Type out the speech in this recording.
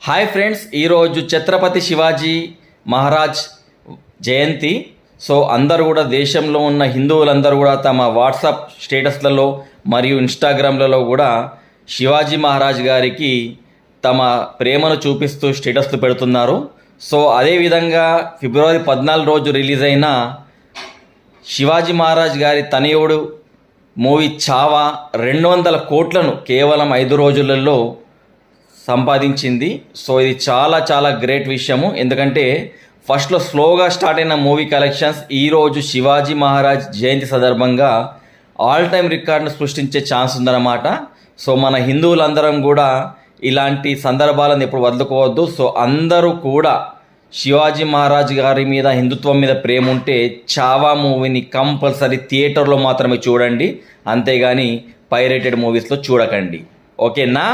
Hi friends, ఈరోజు ఛత్రపతి శివాజీ మహారాజ్ జయంతి. So అందరూ కూడా, దేశంలో ఉన్న హిందువులందరూ కూడా తమ వాట్సాప్ స్టేటస్లలో మరియు ఇన్స్టాగ్రామ్లలో కూడా శివాజీ మహారాజ్ గారికి తమ ప్రేమను చూపిస్తూ స్టేటస్లు పెడుతున్నారు. సో అదేవిధంగా ఫిబ్రవరి 14 రోజు రిలీజ్ అయిన శివాజీ మహారాజ్ గారి తనయుడు మూవీ చావా 200 కోట్లను కేవలం 5 రోజులలో సంపాదించింది. సో ఇది చాలా చాలా గ్రేట్ విషయము. ఎందుకంటే ఫస్ట్లో స్లోగా స్టార్ట్ అయిన మూవీ కలెక్షన్స్ ఈరోజు శివాజీ మహారాజ్ జయంతి సందర్భంగా ఆల్ టైమ్ రికార్డును సృష్టించే ఛాన్స్ ఉందన్నమాట. సో మన హిందువులందరం కూడా ఇలాంటి సందర్భాలను ఎప్పుడు వదులుకోవద్దు. సో అందరూ కూడా శివాజీ మహారాజ్ గారి మీద, హిందుత్వం మీద ప్రేమ ఉంటే చావా మూవీని కంపల్సరీ థియేటర్లో మాత్రమే చూడండి, అంతేగాని పైరేటెడ్ మూవీస్లో చూడకండి. ఓకేనా?